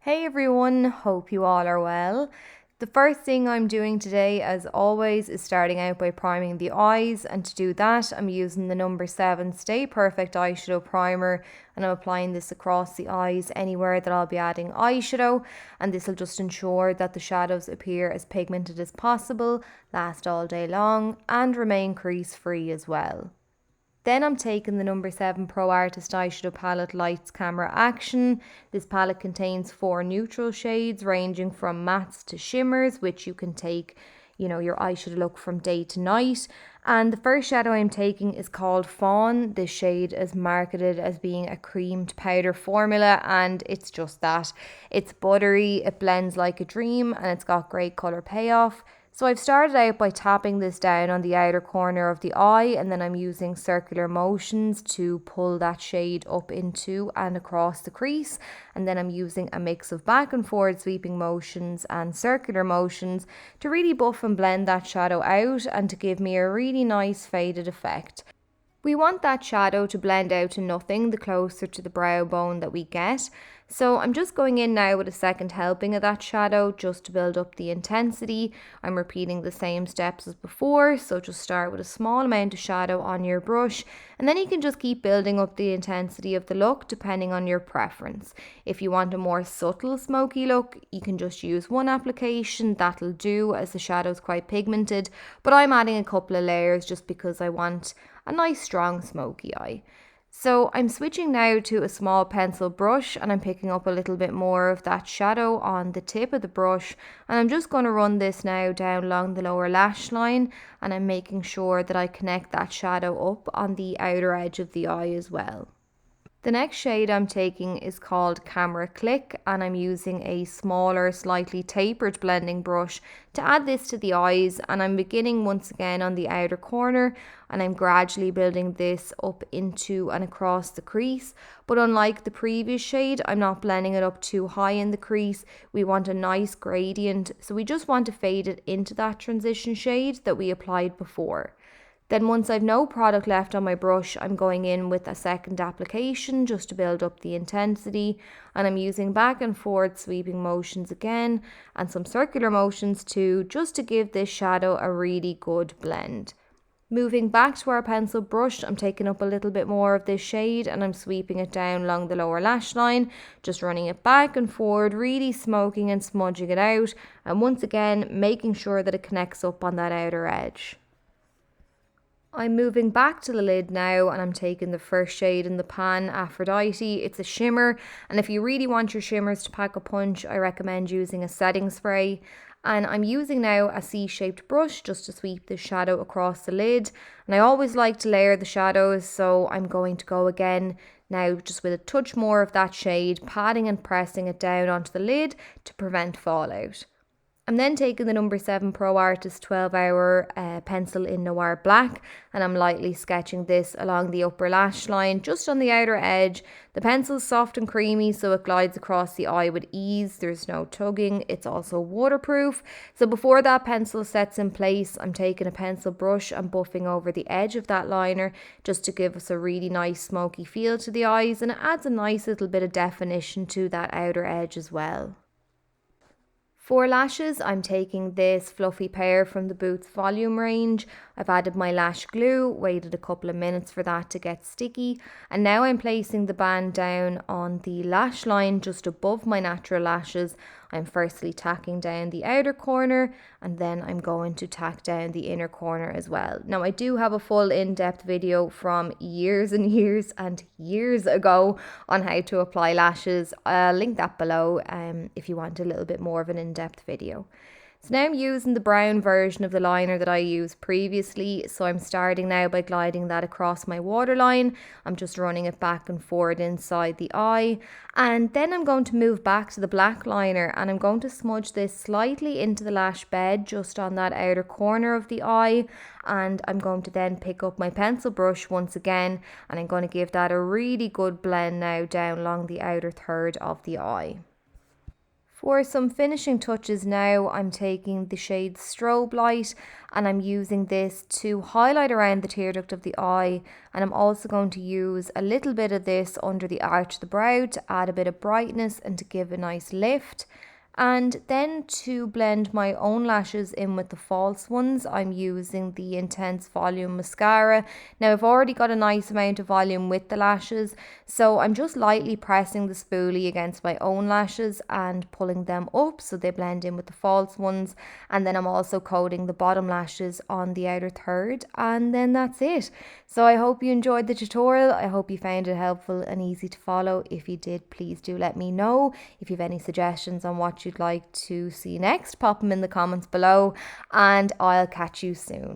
Hey everyone, hope you all are well. The first thing I'm doing today, as always, is starting out by priming the eyes, and to do that, I'm using the number 7 Stay Perfect Eyeshadow Primer, and I'm applying this across the eyes anywhere that I'll be adding eyeshadow, and this will just ensure that the shadows appear as pigmented as possible, last all day long, and remain crease free as well. Then I'm taking the number 7 Pro Artist Eyeshadow Palette Lights Camera Action. This palette contains 4 neutral shades ranging from mattes to shimmers, which you can take, your eyeshadow look from day to night. And the first shadow I'm taking is called Fawn. This shade is marketed as being a creamed powder formula, and it's just that. It's buttery, it blends like a dream, and it's got great colour payoff. So I've started out by tapping this down on the outer corner of the eye, and then I'm using circular motions to pull that shade up into and across the crease, and then I'm using a mix of back and forward sweeping motions and circular motions to really buff and blend that shadow out and to give me a really nice faded effect. We want that shadow to blend out to nothing the closer to the brow bone that we get. So I'm just going in now with a second helping of that shadow just to build up the intensity. I'm repeating the same steps as before, so just start with a small amount of shadow on your brush, and then you can just keep building up the intensity of the look depending on your preference. If you want a more subtle smoky look, you can just use one application, that'll do, as the shadow's quite pigmented, but I'm adding a couple of layers just because I want a nice strong smoky eye. So I'm switching now to a small pencil brush, and I'm picking up a little bit more of that shadow on the tip of the brush, and I'm just going to run this now down along the lower lash line, and I'm making sure that I connect that shadow up on the outer edge of the eye as well. The next shade I'm taking is called Camera Click, and I'm using a smaller, slightly tapered blending brush to add this to the eyes, and I'm beginning once again on the outer corner, and I'm gradually building this up into and across the crease. But unlike the previous shade, I'm not blending it up too high in the crease. We want a nice gradient, so we just want to fade it into that transition shade that we applied before. Then once I've no product left on my brush, I'm going in with a second application just to build up the intensity, and I'm using back and forward sweeping motions again and some circular motions too, just to give this shadow a really good blend. Moving back to our pencil brush, I'm taking up a little bit more of this shade and I'm sweeping it down along the lower lash line, just running it back and forward, really smoking and smudging it out, and once again making sure that it connects up on that outer edge. I'm moving back to the lid now, and I'm taking the first shade in the pan, Aphrodite. It's a shimmer, and if you really want your shimmers to pack a punch, I recommend using a setting spray. And I'm using now a C-shaped brush just to sweep the shadow across the lid. And I always like to layer the shadows, so I'm going to go again now just with a touch more of that shade, patting and pressing it down onto the lid to prevent fallout. I'm then taking the number 7 Pro Artist 12-hour pencil in Noir Black, and I'm lightly sketching this along the upper lash line, just on the outer edge. The pencil's soft and creamy, so it glides across the eye with ease. There's no tugging. It's also waterproof. So before that pencil sets in place, I'm taking a pencil brush and buffing over the edge of that liner just to give us a really nice smoky feel to the eyes, and it adds a nice little bit of definition to that outer edge as well. For lashes, I'm taking this fluffy pair from the Boots volume range. I've added my lash glue, waited a couple of minutes for that to get sticky, and now I'm placing the band down on the lash line just above my natural lashes. I'm firstly tacking down the outer corner, and then I'm going to tack down the inner corner as well. Now, I do have a full in-depth video from years and years and years ago on how to apply lashes. I'll link that below if you want a little bit more of an in-depth video. So now I'm using the brown version of the liner that I used previously, so I'm starting now by gliding that across my waterline. I'm just running it back and forward inside the eye, and then I'm going to move back to the black liner, and I'm going to smudge this slightly into the lash bed just on that outer corner of the eye, and I'm going to then pick up my pencil brush once again, and I'm going to give that a really good blend now down along the outer third of the eye. For some finishing touches now, I'm taking the shade Strobe Light and I'm using this to highlight around the tear duct of the eye, and I'm also going to use a little bit of this under the arch of the brow to add a bit of brightness and to give a nice lift. And then to blend my own lashes in with the false ones, I'm using the Intense Volume Mascara. Now I've already got a nice amount of volume with the lashes, so I'm just lightly pressing the spoolie against my own lashes and pulling them up so they blend in with the false ones. And then I'm also coating the bottom lashes on the outer third, and then that's it. So I hope you enjoyed the tutorial. I hope you found it helpful and easy to follow. If you did, please do let me know. If you have any suggestions on what you'd like to see next, pop them in the comments below, and I'll catch you soon.